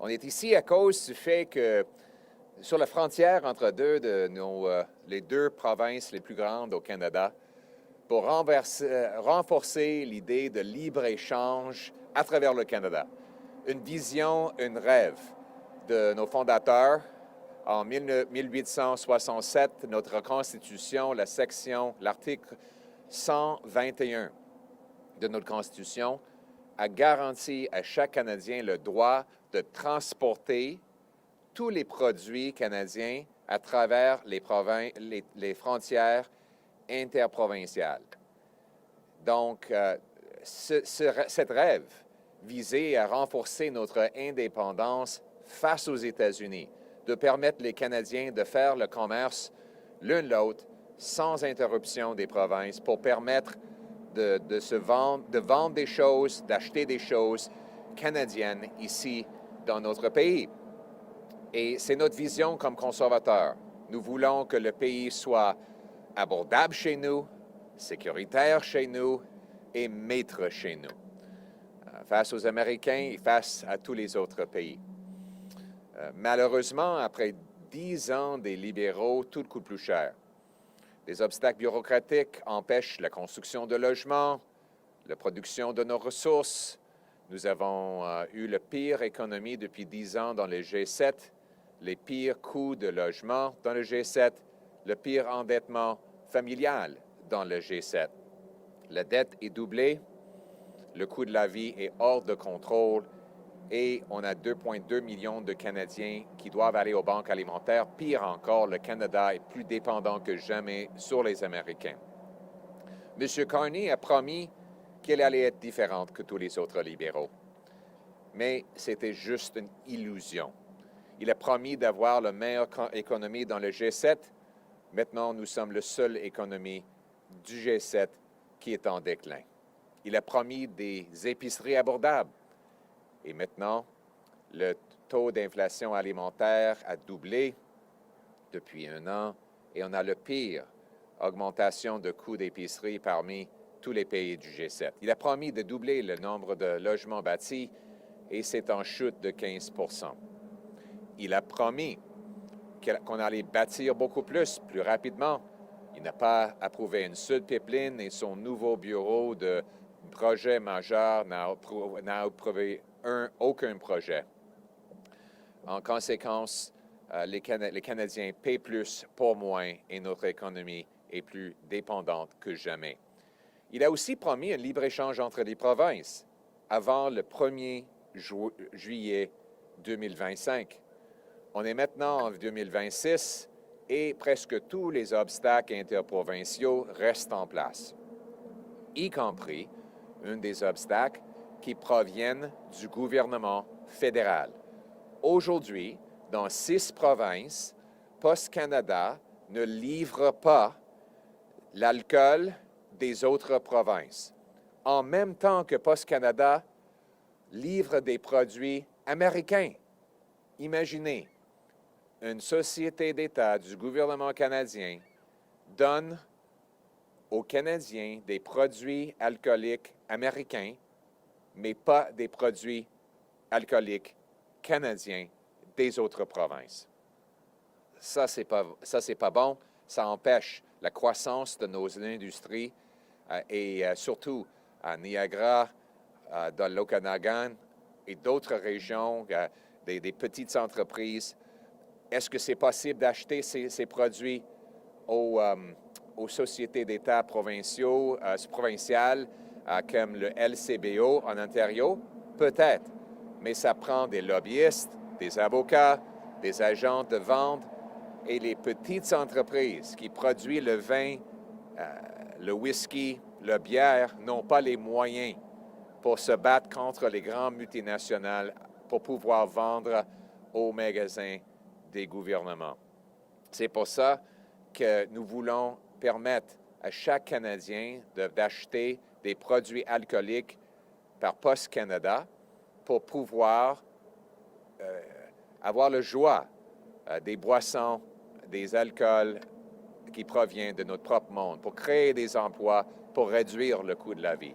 On est ici à cause du fait que sur la frontière entre les deux provinces les plus grandes au Canada, pour renforcer l'idée de libre-échange à travers le Canada. Une vision, un rêve de nos fondateurs. En 1867, notre Constitution, l'article 121 de notre Constitution, a garanti à chaque Canadien le droit de transporter tous les produits canadiens à travers les frontières interprovinciales. Donc, cette rêve visait à renforcer notre indépendance face aux États-Unis, de permettre les Canadiens de faire le commerce l'un l'autre sans interruption des provinces pour permettre de vendre des choses, d'acheter des choses canadiennes ici dans notre pays. Et c'est notre vision comme conservateurs. Nous voulons que le pays soit abordable chez nous, sécuritaire chez nous et maître chez nous, face aux Américains et face à tous les autres pays. Malheureusement, après 10 ans des libéraux, tout coûte plus cher. Les obstacles bureaucratiques empêchent la construction de logements, la production de nos ressources. Nous avons eu la pire économie depuis 10 ans dans le G7, les pires coûts de logement dans le G7, le pire endettement familial dans le G7. La dette est doublée, le coût de la vie est hors de contrôle et on a 2,2 millions de Canadiens qui doivent aller aux banques alimentaires. Pire encore, le Canada est plus dépendant que jamais sur les Américains. M. Carney a promis qu'elle allait être différente que tous les autres libéraux. Mais c'était juste une illusion. Il a promis d'avoir la meilleure économie dans le G7. Maintenant, nous sommes la seule économie du G7 qui est en déclin. Il a promis des épiceries abordables. Et maintenant, le taux d'inflation alimentaire a doublé depuis 1 an et on a le pire augmentation de coûts d'épicerie parmi tous les pays du G7. Il a promis de doubler le nombre de logements bâtis et c'est en chute de 15 %. Il a promis qu'on allait bâtir beaucoup plus rapidement. Il n'a pas approuvé une seule pipeline et son nouveau bureau de projets majeurs n'a approuvé aucun projet. En conséquence, les Canadiens paient plus pour moins et notre économie est plus dépendante que jamais. Il a aussi promis un libre-échange entre les provinces avant le 1er juillet 2025. On est maintenant en 2026 et presque tous les obstacles interprovinciaux restent en place, y compris un des obstacles qui proviennent du gouvernement fédéral. Aujourd'hui, dans 6 provinces, Post Canada ne livre pas l'alcool des autres provinces, en même temps que Post Canada livre des produits américains. Imaginez, une société d'État du gouvernement canadien donne aux Canadiens des produits alcooliques américains, mais pas des produits alcooliques canadiens des autres provinces. Ça, c'est pas bon. Ça empêche la croissance de nos industries et surtout à Niagara, dans l'Okanagan et d'autres régions, des petites entreprises. Est-ce que c'est possible d'acheter ces produits aux sociétés d'État provinciales comme le LCBO en Ontario? Peut-être, mais ça prend des lobbyistes, des avocats, des agents de vente et les petites entreprises qui produisent le vin, le whisky, la bière n'ont pas les moyens pour se battre contre les grandes multinationales pour pouvoir vendre aux magasins des gouvernements. C'est pour ça que nous voulons permettre à chaque Canadien d'acheter des produits alcooliques par Post Canada pour pouvoir avoir le joie des boissons, des alcools qui proviennent de notre propre monde, pour créer des emplois, pour réduire le coût de la vie.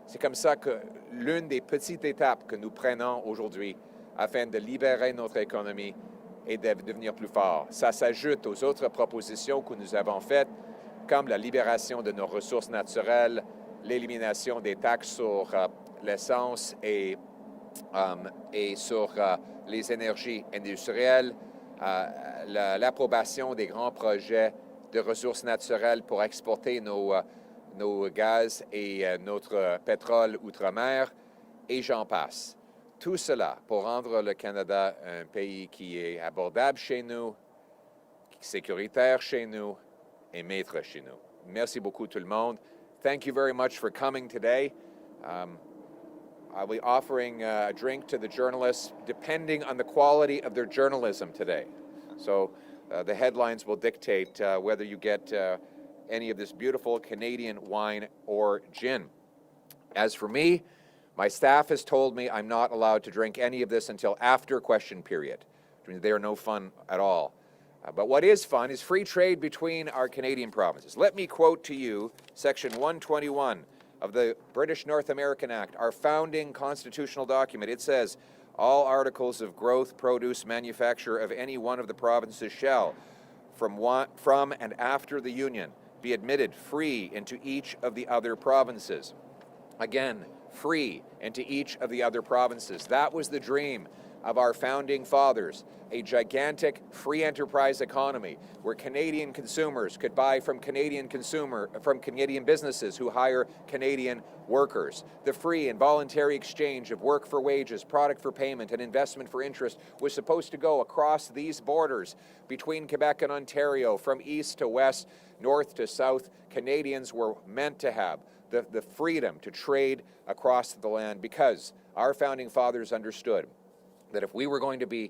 C'est comme ça que l'une des petites étapes que nous prenons aujourd'hui afin de libérer notre économie et de devenir plus fort. Ça s'ajoute aux autres propositions que nous avons faites, comme la libération de nos ressources naturelles, l'élimination des taxes sur l'essence et sur les énergies industrielles, l'approbation des grands projets de ressources naturelles pour exporter nos gaz et notre pétrole outre-mer, et j'en passe. Tout cela pour rendre le Canada un pays qui est abordable chez nous, sécuritaire chez nous et maître chez nous. Merci beaucoup tout le monde. Thank you very much for coming today. I'll be offering a drink to the journalists depending on the quality of their journalism today. So the headlines will dictate whether you get any of this beautiful Canadian wine or gin. As for me, my staff has told me I'm not allowed to drink any of this until after question period. They are no fun at all. But what is fun is free trade between our Canadian provinces. Let me quote to you Section 121 of the British North American Act, our founding constitutional document. It says, all articles of growth, produce, manufacture of any one of the provinces shall, from and after the Union, be admitted free into each of the other provinces. Again, free into each of the other provinces. That was the dream of our founding fathers, a gigantic free enterprise economy where Canadian consumers could buy from Canadian businesses who hire Canadian workers. The free and voluntary exchange of work for wages, product for payment, and investment for interest was supposed to go across these borders between Quebec and Ontario, from east to west, north to south. Canadians were meant to have the freedom to trade across the land because our founding fathers understood that if we were going to be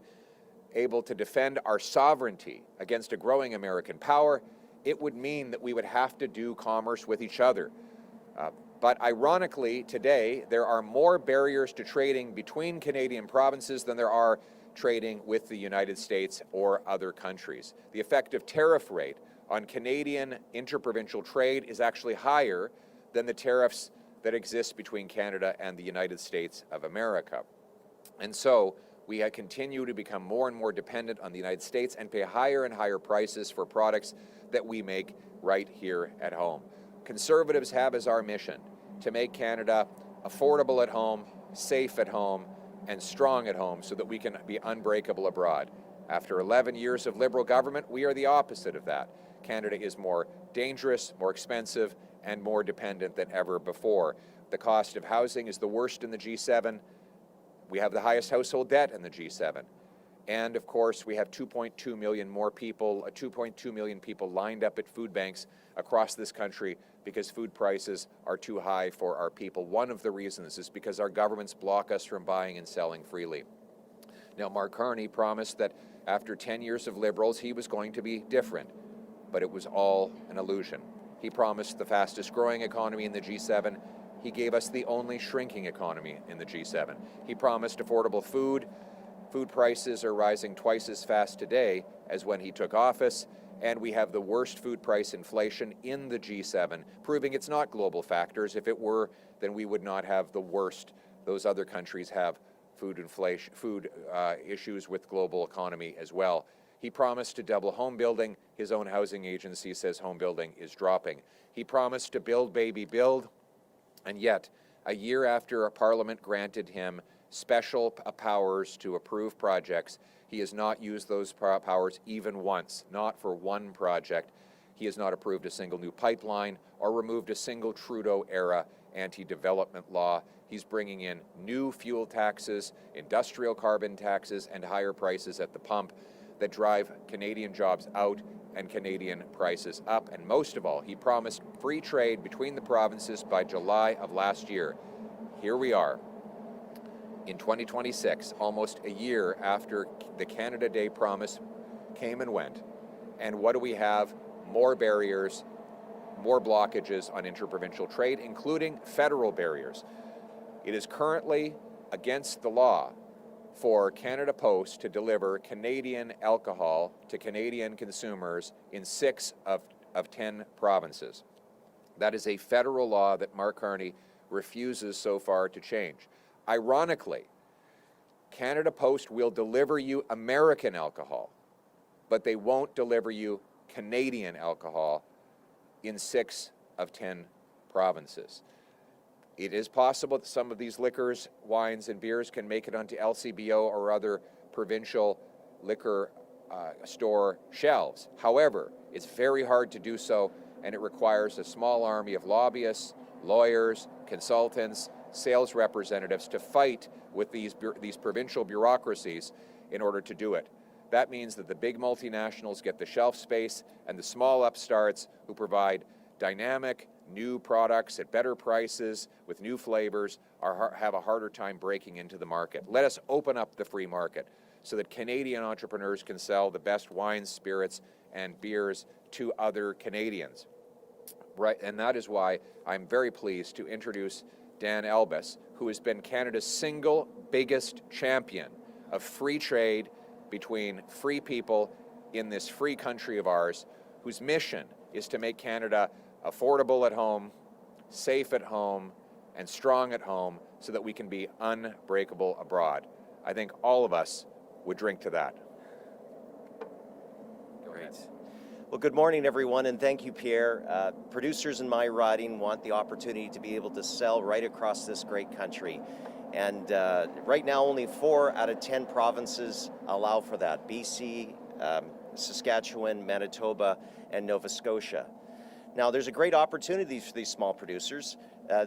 able to defend our sovereignty against a growing American power, it would mean that we would have to do commerce with each other. But ironically, today, there are more barriers to trading between Canadian provinces than there are trading with the United States or other countries. The effective tariff rate on Canadian interprovincial trade is actually higher than the tariffs that exist between Canada and the United States of America. And so we continue to become more and more dependent on the United States and pay higher and higher prices for products that we make right here at home. Conservatives have as our mission to make Canada affordable at home, safe at home, and strong at home so that we can be unbreakable abroad. After 11 years of Liberal government, we are the opposite of that. Canada is more dangerous, more expensive, and more dependent than ever before. The cost of housing is the worst in the G7. We have the highest household debt in the G7. And of course, we have 2.2 million more people, 2.2 million people lined up at food banks across this country because food prices are too high for our people. One of the reasons is because our governments block us from buying and selling freely. Now, Mark Carney promised that after 10 years of Liberals, he was going to be different, but it was all an illusion. He promised the fastest growing economy in the G7. He gave us the only shrinking economy in the G7. He promised affordable food. Food prices are rising twice as fast today as when he took office, and we have the worst food price inflation in the G7, proving it's not global factors. If it were, then we would not have the worst. Those other countries have food inflation, issues with global economy as well. He promised to double home building. His own housing agency says home building is dropping. He promised to build, baby, build. And yet, a year after a Parliament granted him special powers to approve projects, he has not used those powers even once, not for one project. He has not approved a single new pipeline or removed a single Trudeau-era anti-development law. He's bringing in new fuel taxes, industrial carbon taxes, and higher prices at the pump that drive Canadian jobs out and Canadian prices up. And most of all, he promised free trade between the provinces by July of last year. Here we are in 2026, almost a year after the Canada Day promise came and went. And what do we have? More barriers, more blockages on interprovincial trade, including federal barriers. It is currently against the law for Canada Post to deliver Canadian alcohol to Canadian consumers in 6 of 10 provinces. That is a federal law that Mark Carney refuses so far to change. Ironically, Canada Post will deliver you American alcohol, but they won't deliver you Canadian alcohol in 6 of 10 provinces. It is possible that some of these liquors, wines, and beers can make it onto LCBO or other provincial liquor store shelves. However, it's very hard to do so, and it requires a small army of lobbyists, lawyers, consultants, sales representatives to fight with these provincial bureaucracies in order to do it. That means that the big multinationals get the shelf space, and the small upstarts who provide dynamic, new products at better prices with new flavors have a harder time breaking into the market. Let us open up the free market so that Canadian entrepreneurs can sell the best wines, spirits, and beers to other Canadians. Right, and that is why I'm very pleased to introduce Dan Elbis, who has been Canada's single biggest champion of free trade between free people in this free country of ours, whose mission is to make Canada affordable at home, safe at home, and strong at home so that we can be unbreakable abroad. I think all of us would drink to that. Great. Well, good morning, everyone, and thank you, Pierre. Producers in my riding want the opportunity to be able to sell right across this great country. And right now, only 4 out of 10 provinces allow for that. BC, Saskatchewan, Manitoba, and Nova Scotia. Now, there's a great opportunity for these small producers.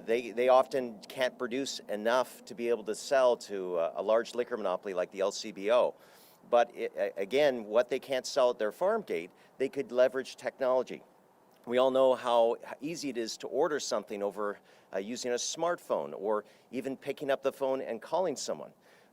They often can't produce enough to be able to sell to a large liquor monopoly like the LCBO. But again, what they can't sell at their farm gate, they could leverage technology. We all know how easy it is to order something over using a smartphone or even picking up the phone and calling someone.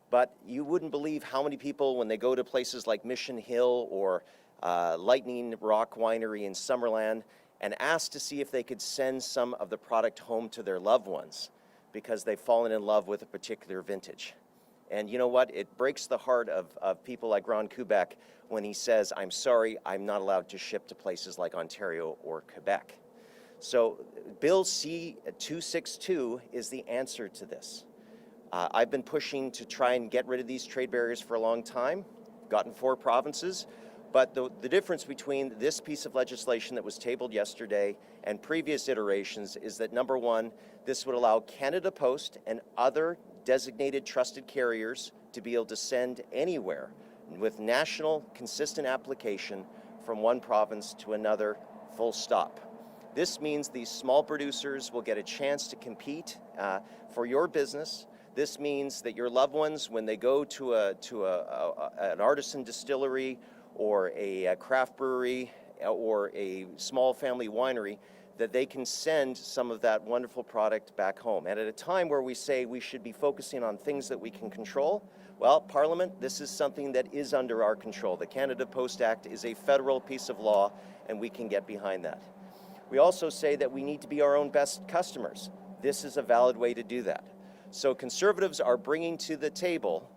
But you wouldn't believe how many people, when they go to places like Mission Hill or Lightning Rock Winery in Summerland, and ask to see if they could send some of the product home to their loved ones because they've fallen in love with a particular vintage. And you know what? It breaks the heart of people like Ron Kubek when he says, I'm sorry, I'm not allowed to ship to places like Ontario or Quebec. So Bill C-262 is the answer to this. I've been pushing to try and get rid of these trade barriers for a long time, gotten 4 provinces. But the difference between this piece of legislation that was tabled yesterday and previous iterations is that, number one, this would allow Canada Post and other designated trusted carriers to be able to send anywhere with national consistent application from one province to another, full stop. This means these small producers will get a chance to compete for your business. This means that your loved ones, when they go to an artisan distillery or a craft brewery or a small family winery, that they can send some of that wonderful product back home. And at a time where we say we should be focusing on things that we can control, well, Parliament, this is something that is under our control. The Canada Post Act is a federal piece of law, and we can get behind that. We also say that we need to be our own best customers. This is a valid way to do that. So Conservatives are bringing to the table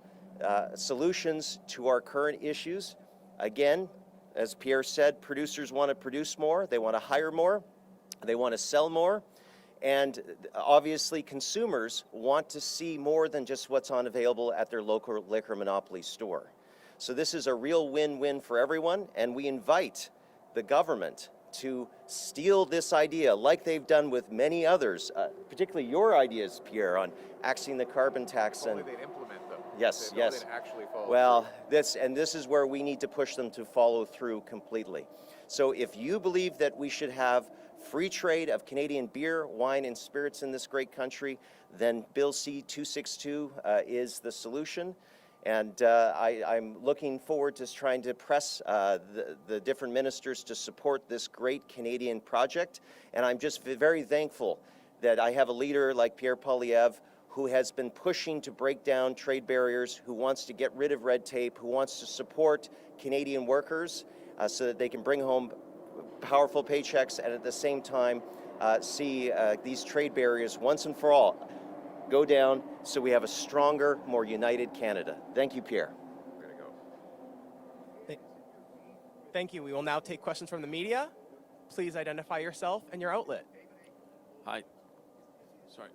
solutions to our current issues. Again, as Pierre said, producers want to produce more, they want to hire more, they want to sell more, and obviously consumers want to see more than just what's available at their local liquor monopoly store. So this is a real win-win for everyone, and we invite the government to steal this idea like they've done with many others, particularly your ideas, Pierre, on axing the carbon tax. Only they'd implement them. Yes, they'd yes. Actually follow well, this is where we need to push them to follow through completely. So if you believe that we should have free trade of Canadian beer, wine, and spirits in this great country, then Bill C-262 is the solution. And I'm looking forward to trying to press the different ministers to support this great Canadian project. And I'm just very thankful that I have a leader like Pierre Poilievre who has been pushing to break down trade barriers, who wants to get rid of red tape, who wants to support Canadian workers so that they can bring home powerful paychecks and at the same time see these trade barriers once and for all go down so we have a stronger, more united Canada. Thank you, Pierre. We're going to go. Thank you. We will now take questions from the media. Please identify yourself and your outlet. Hi. Sorry.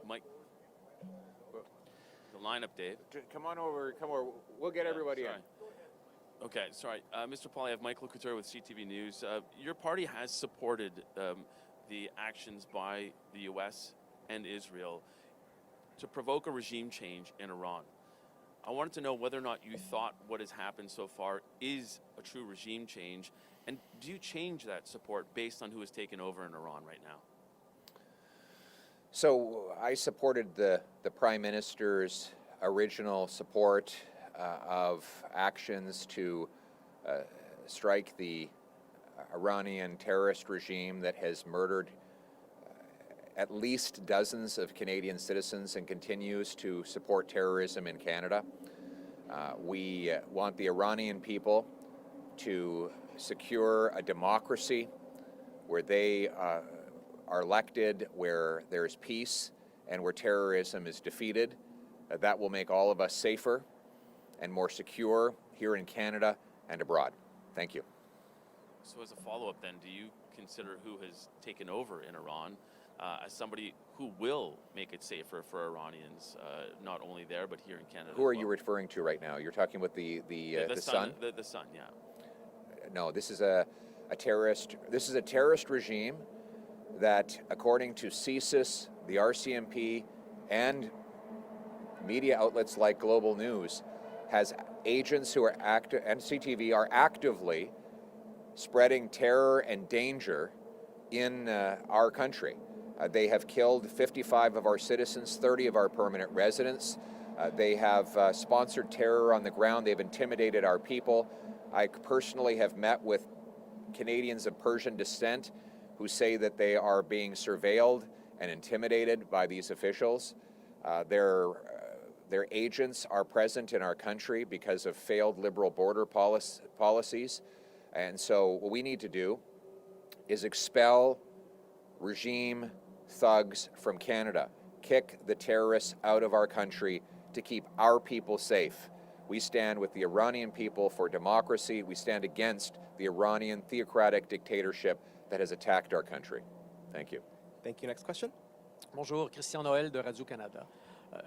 Mike. lineup, Dave. Come on over. We'll get everybody in. Okay, sorry. Mr. Poilievre, Michael Couture with CTV News. Your party has supported the actions by the U.S. and Israel to provoke a regime change in Iran. I wanted to know whether or not you thought what has happened so far is a true regime change, and do you change that support based on who has taken over in Iran right now? So I supported the Prime Minister's original support of actions to strike the Iranian terrorist regime that has murdered at least dozens of Canadian citizens and continues to support terrorism in Canada. We want the Iranian people to secure a democracy where they are elected, where there's peace and where terrorism is defeated. That will make all of us safer and more secure here in Canada and abroad. Thank you. So as a follow-up then, do you consider who has taken over in Iran as somebody who will make it safer for Iranians, not only there, but here in Canada? Who are you referring to right now? You're talking about the Sun? The Sun, yeah. No, this is a terrorist. This is a terrorist regime that, according to CSIS, the RCMP, and media outlets like Global News, has agents who are active, and CTV are actively spreading terror and danger in our country. They have killed 55 of our citizens, 30 of our permanent residents. They have sponsored terror on the ground. They've intimidated our people. I personally have met with Canadians of Persian descent who say that they are being surveilled and intimidated by these officials. Their agents are present in our country because of failed liberal border policies. And so what we need to do is expel regime thugs from Canada, kick the terrorists out of our country to keep our people safe. We stand with the Iranian people for democracy. We stand against the Iranian theocratic dictatorship that has attacked our country. Thank you. Thank you. Next question. Bonjour, Christian Noël de Radio-Canada.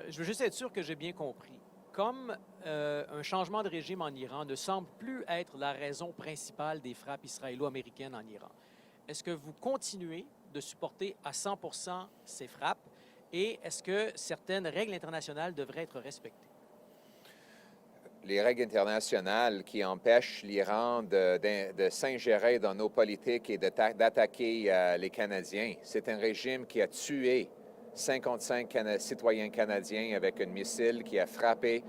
Je veux juste être sûr que j'ai bien compris. Comme un changement de régime en Iran ne semble plus être la raison principale des frappes israélo-américaines en Iran, est-ce que vous continuez de supporter à 100% ces frappes et est-ce que certaines règles internationales devraient être respectées? Les règles internationales qui empêchent l'Iran de s'ingérer dans nos politiques et d'attaquer les Canadiens. C'est un régime qui a tué 55 citoyens canadiens avec un missile qui a frappé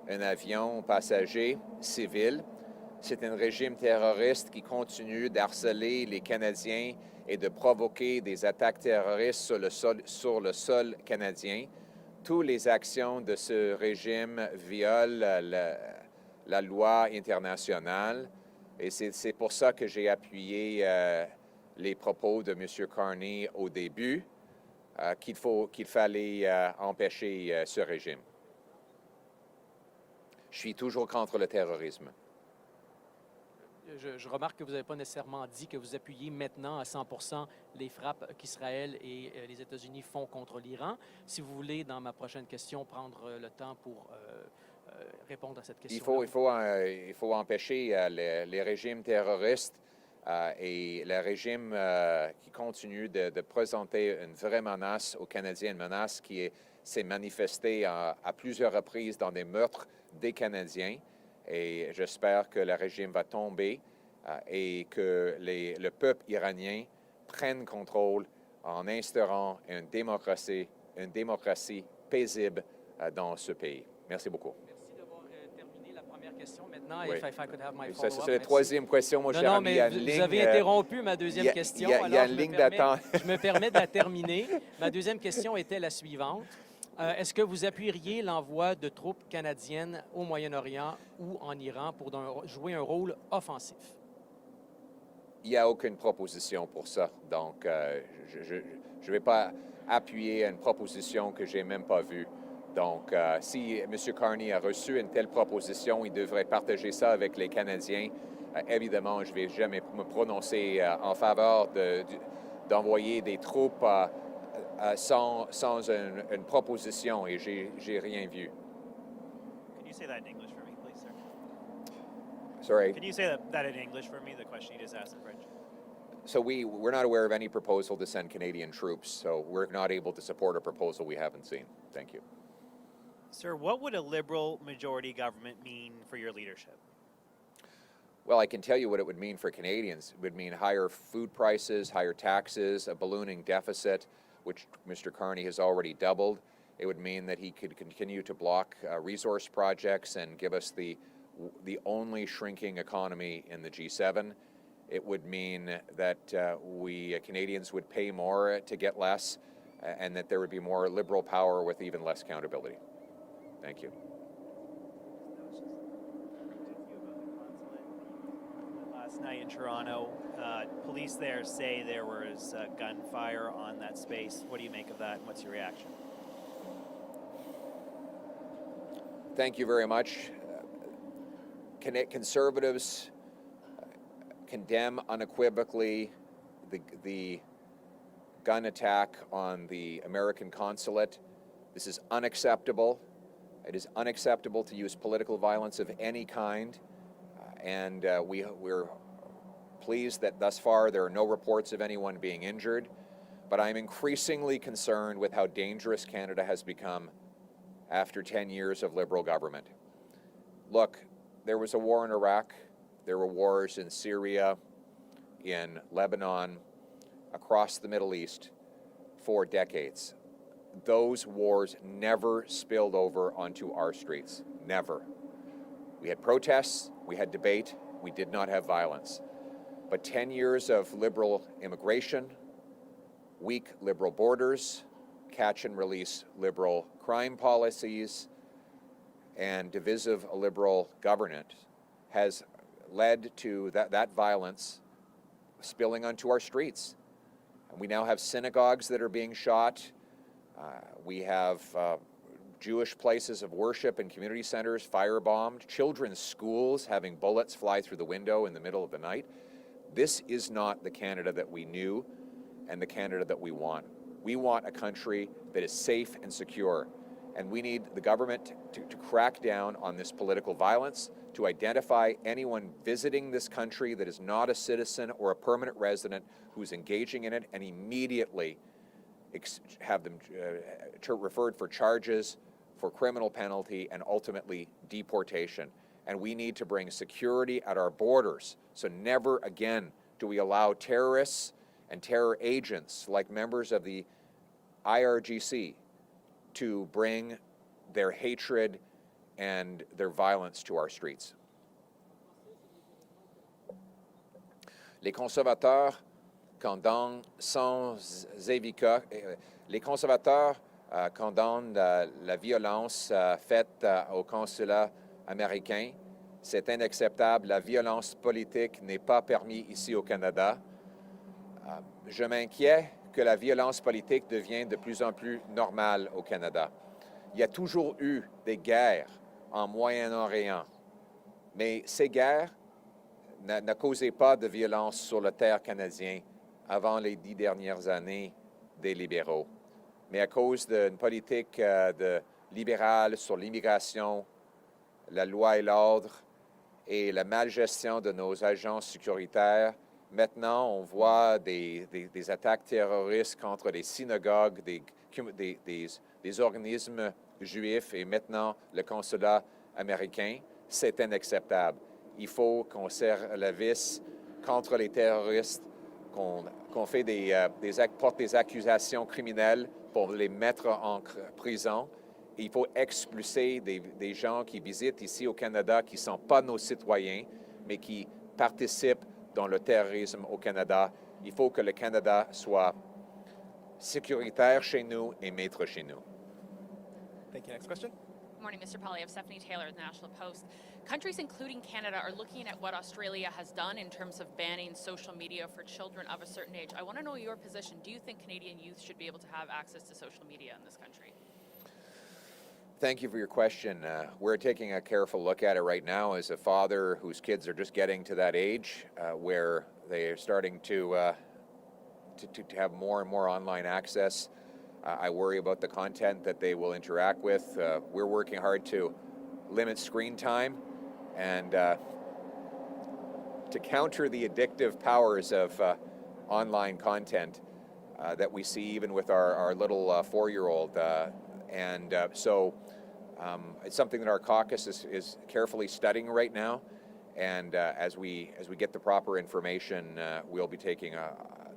un avion passager civil. C'est un régime terroriste qui continue d'harceler les Canadiens et de provoquer des attaques terroristes sur le sol canadien. Toutes les actions de ce régime violent la loi internationale et c'est pour ça que j'ai appuyé les propos de M. Carney au début, qu'il fallait empêcher ce régime. Je suis toujours contre le terrorisme. Je remarque que vous n'avez pas nécessairement dit que vous appuyez maintenant à 100% les frappes qu'Israël et les États-Unis font contre l'Iran. Si vous voulez, dans ma prochaine question, prendre le temps pour répondre à cette question. Il faut empêcher les régimes terroristes et le régime qui continue de présenter une vraie menace aux Canadiens, une menace qui s'est manifestée à plusieurs reprises dans des meurtres des Canadiens. Et j'espère que le régime va tomber et que le peuple iranien prenne contrôle en instaurant une démocratie paisible dans ce pays. Merci beaucoup. Merci d'avoir terminé la première question. Maintenant, Oui. if I could have my follow-up. C'est la troisième question, mon cher Non, ami. mais vous avez interrompu ma deuxième question. Il y a une ligne d'attente. Je me permets de la terminer. Ma deuxième question était la suivante. Est-ce que vous appuieriez l'envoi de troupes canadiennes au Moyen-Orient ou en Iran pour jouer un rôle offensif? Il n'y a aucune proposition pour ça. Donc, je ne vais pas appuyer une proposition que je n'ai même pas vue. Donc, si M. Carney a reçu une telle proposition, il devrait partager ça avec les Canadiens. Évidemment, je ne vais jamais me prononcer en faveur d'envoyer des troupes sans une proposition, et j'ai rien vu. say that in English for me, please, sir? Sorry. Can you say that in English for me, the question you just asked in French? So we're not aware of any proposal to send Canadian troops, so we're not able to support a proposal we haven't seen. Thank you. Sir, what would a Liberal majority government mean for your leadership? Well, I can tell you what it would mean for Canadians. It would mean higher food prices, higher taxes, a ballooning deficit, which Mr. Carney has already doubled. It would mean that he could continue to block resource projects and give us the only shrinking economy in the G7. It would mean that we Canadians would pay more to get less, and that there would be more Liberal power with even less accountability. Thank you. Last night in Toronto, police there say there was gunfire on that space. What do you make of that, and what's your reaction? Thank you very much. Conservatives condemn unequivocally the gun attack on the American consulate. This is unacceptable. It is unacceptable to use political violence of any kind, and we're pleased that thus far there are no reports of anyone being injured, but I'm increasingly concerned with how dangerous Canada has become after 10 years of Liberal government. Look, there was a war in Iraq, there were wars in Syria, in Lebanon, across the Middle East for decades. Those wars never spilled over onto our streets, never. We had protests, we had debate, we did not have violence. But 10 years of Liberal immigration, weak Liberal borders, catch and release Liberal crime policies, and divisive Liberal governance has led to that violence spilling onto our streets. And we now have synagogues that are being shot. We have Jewish places of worship and community centers firebombed, children's schools having bullets fly through the window in the middle of the night. This is not the Canada that we knew and the Canada that we want. We want a country that is safe and secure, and we need the government to crack down on this political violence, to identify anyone visiting this country that is not a citizen or a permanent resident who's engaging in it, and immediately have them referred for charges, for criminal penalty, and ultimately deportation. And we need to bring security at our borders. So never again do we allow terrorists and terror agents like members of the IRGC to bring their hatred and their violence to our streets. Les conservateurs condamnent sans équivoque, les conservateurs condamnent la violence faite au consulat américain. C'est inacceptable. La violence politique n'est pas permise ici au Canada. Je m'inquiète que la violence politique devienne de plus en plus normale au Canada. Il y a toujours eu des guerres en Moyen-Orient, mais ces guerres ne causaient pas de violence sur le terre canadien avant les 10 dernières années des libéraux. Mais à cause d'une politique libérale sur l'immigration, la loi et l'ordre et la malgestion de nos agents sécuritaires, maintenant on voit des attaques terroristes contre les synagogues, des organismes juifs et maintenant le consulat américain. C'est inacceptable. Il faut qu'on serre la vis contre les terroristes, qu'on porte des accusations criminelles pour les mettre en prison. Et il faut expulser des gens qui visitent ici au Canada qui ne sont pas nos citoyens, mais qui participent dans le terrorisme au Canada. Il faut que le Canada soit sécuritaire chez nous et maître chez nous. Thank you. Next question. Good morning, Mr. Poilievre. Stephanie Taylor, The National Post. Countries, including Canada, are looking at what Australia has done in terms of banning social media for children of a certain age. I want to know your position. Do you think Canadian youth should be able to have access to social media in this country? Thank you for your question. We're taking a careful look at it right now as a father whose kids are just getting to that age where they are starting to have more and more online access. I worry about the content that they will interact with. We're working hard to limit screen time, and to counter the addictive powers of online content that we see even with our little 4-year-old. So it's something that our caucus is carefully studying right now. And as we get the proper information, we'll be taking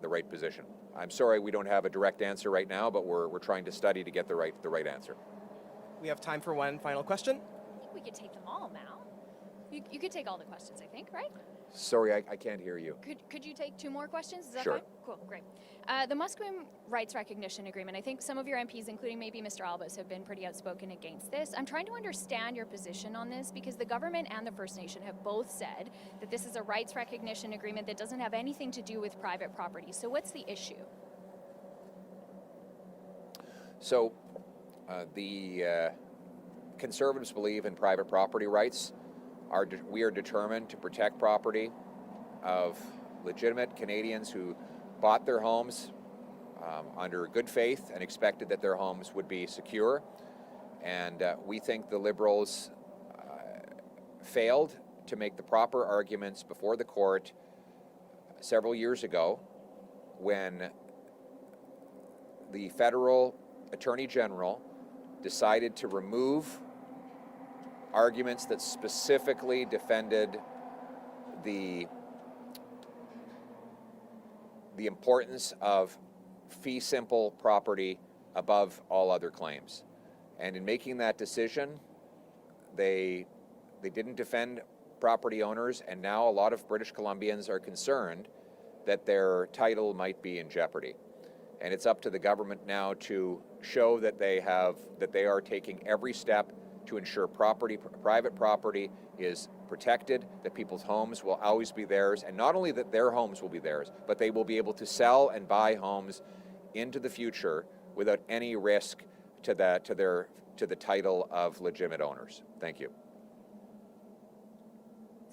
the right position. I'm sorry we don't have a direct answer right now, but we're trying to study to get the right answer. We have time for one final question. I think we could take them all now. You could take all the questions, I think, right? Sorry, I can't hear you. Could you take 2 more questions? Is that Sure. fine? Cool, great. The Musqueam Rights Recognition Agreement, I think some of your MPs, including maybe Mr. Albus, have been pretty outspoken against this. I'm trying to understand your position on this because the government and the First Nation have both said that this is a rights recognition agreement that doesn't have anything to do with private property. So what's the issue? So the Conservatives believe in private property rights. We are determined to protect property of legitimate Canadians who bought their homes under good faith and expected that their homes would be secure. And we think the Liberals failed to make the proper arguments before the court several years ago when the federal Attorney General decided to remove arguments that specifically defended the importance of fee simple property above all other claims. And in making that decision, they didn't defend property owners, and now a lot of British Columbians are concerned that their title might be in jeopardy. And it's up to the government now to show that they are taking every step to ensure private property is protected, that people's homes will always be theirs, and not only that their homes will be theirs, but they will be able to sell and buy homes into the future without any risk to the title of legitimate owners. Thank you.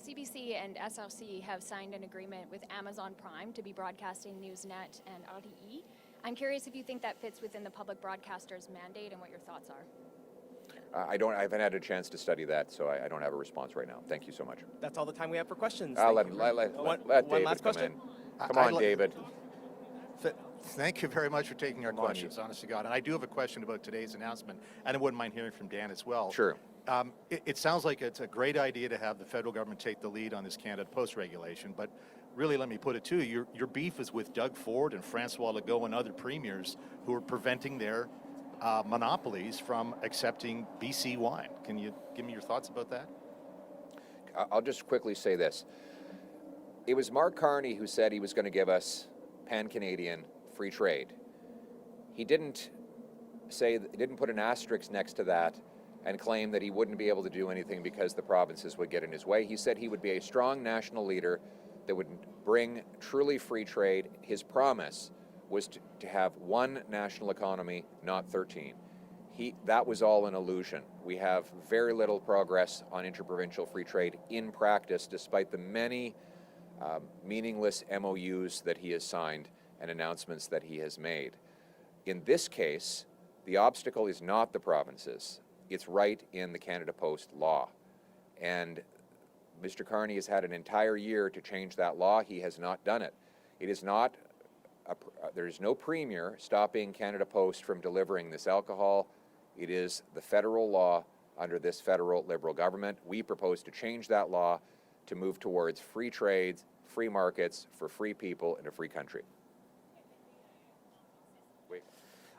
CBC and SRC have signed an agreement with Amazon Prime to be broadcasting Newsnet and RTE. I'm curious if you think that fits within the public broadcaster's mandate and what your thoughts are. I haven't had a chance to study that, so I don't have a response right now. Thank you so much. That's all the time we have for questions. Let Thank you. David One last come question. in. Come on, David. Thank you very much for taking our questions, honest to God. And I do have a question about today's announcement, and I wouldn't mind hearing from Dan as well. Sure. It sounds like it's a great idea to have the federal government take the lead on this Canada Post regulation, but really, let me put it to you, your beef is with Doug Ford and Francois Legault and other premiers who are preventing their monopolies from accepting BC wine. Can you give me your thoughts about that? I'll just quickly say this. It was Mark Carney who said he was going to give us pan-Canadian free trade. He didn't put an asterisk next to that and claim that he wouldn't be able to do anything because the provinces would get in his way. He said he would be a strong national leader that would bring truly free trade. His promise was to have one national economy, not 13. That was all an illusion. We have very little progress on interprovincial free trade in practice, despite the many meaningless MOUs that he has signed and announcements that he has made. In this case, the obstacle is not the provinces. It's right in the Canada Post law. And Mr. Carney has had an entire year to change that law. He has not done it. It is not, there is no premier stopping Canada Post from delivering this alcohol. It is the federal law under this federal Liberal government. We propose to change that law to move towards free trades, free markets for free people in a free country.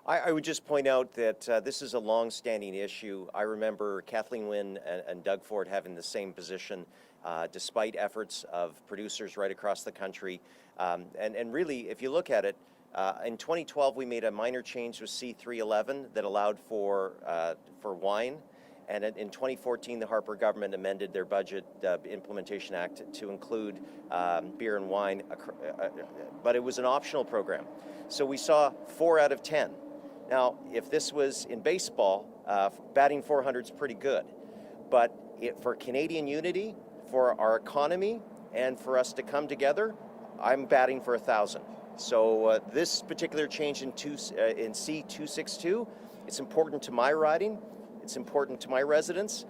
I would just point out that this is a long-standing issue. I remember Kathleen Wynne and Doug Ford having the same position despite efforts of producers right across the country. And really, if you look at it, in 2012 we made a minor change with C311 that allowed for wine. And in 2014, the Harper government amended their budget implementation act to include beer and wine, but it was an optional program. So we saw 4 out of 10. Now, if this was in baseball, batting 400 is pretty good. But for Canadian unity, for our economy, and for us to come together, I'm batting for 1,000. So this particular change in C262, it's important to my riding, it's important to my residents.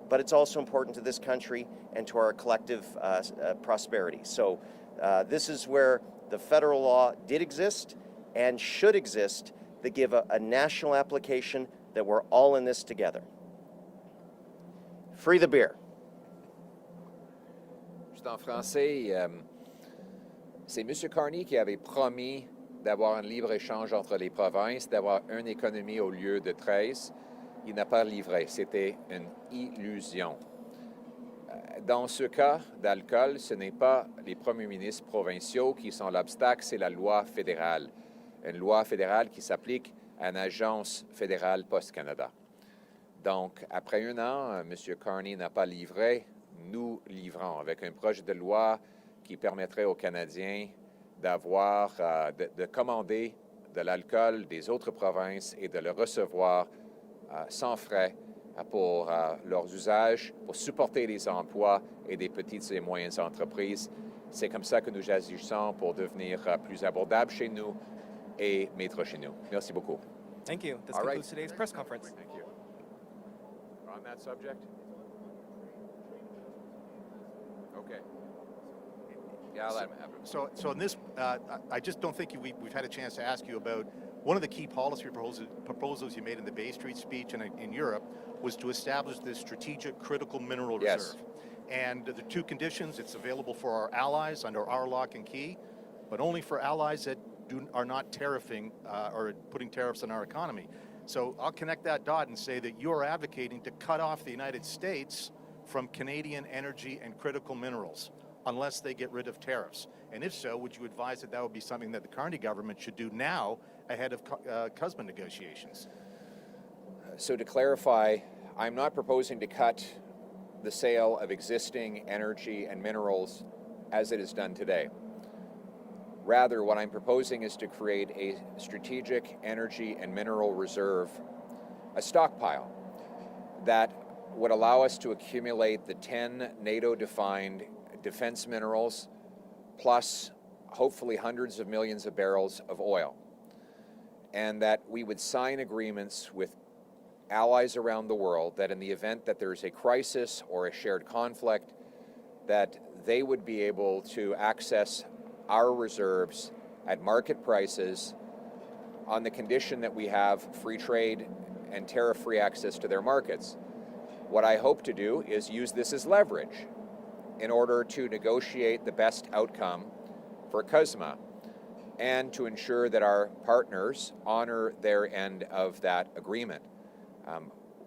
but it's also important to this country and to our collective prosperity. So this is where the federal law did exist and should exist that give a national application that we're all in this together. Free the beer. Juste en français, c'est M. Carney qui avait promis d'avoir un libre-échange entre les provinces, d'avoir une économie au lieu de 13. Il n'a pas livré. C'était une illusion. Dans ce cas d'alcool, ce n'est pas les premiers ministres provinciaux qui sont l'obstacle, c'est la loi fédérale. Une loi fédérale qui s'applique à une agence fédérale Post-Canada. Donc, après un an, M. Carney n'a pas livré. Nous livrons avec un projet de loi qui permettrait aux Canadiens d'avoir, de commander de l'alcool des autres provinces et de le recevoir sans frais pour leurs usages, pour supporter les emplois et des petites et moyennes entreprises. C'est comme ça que nous agissons pour devenir plus abordable chez nous et maître chez nous. Merci beaucoup. Thank you. This All right. concludes today's press conference. Thank you. On that subject? Okay. Yeah, I'll let him have it. So in this, I just don't think we've had a chance to ask you about one of the key policy proposals you made in the Bay Street speech and in Europe was to establish this strategic critical mineral reserve. And the two conditions, it's available for our allies under our lock and key, but only for allies that are not tariffing or putting tariffs on our economy. So I'll connect that dot and say that you're advocating to cut off the United States from Canadian energy and critical minerals unless they get rid of tariffs. And if so, would you advise that would be something that the Carney government should do now ahead of CUSMA negotiations? So to clarify, I'm not proposing to cut the sale of existing energy and minerals as it is done today. Rather, what I'm proposing is to create a strategic energy and mineral reserve, a stockpile that would allow us to accumulate the 10 NATO-defined defense minerals, plus hopefully hundreds of millions of barrels of oil, and that we would sign agreements with allies around the world that in the event that there's a crisis or a shared conflict, that they would be able to access our reserves at market prices on the condition that we have free trade and tariff-free access to their markets. What I hope to do is use this as leverage in order to negotiate the best outcome for CUSMA and to ensure that our partners honor their end of that agreement.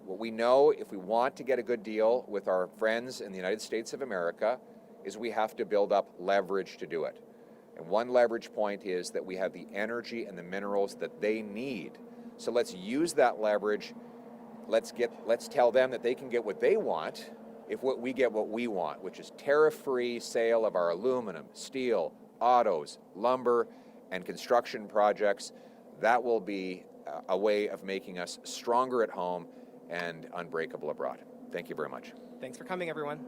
What we know, if we want to get a good deal with our friends in the United States of America, is we have to build up leverage to do it. And one leverage point is that we have the energy and the minerals that they need. So let's use that leverage. Let's tell them that they can get what they want if we get what we want, which is tariff-free sale of our aluminum, steel, autos, lumber, and construction projects. That will be a way of making us stronger at home and unbreakable abroad. Thank you very much. Thanks for coming, everyone.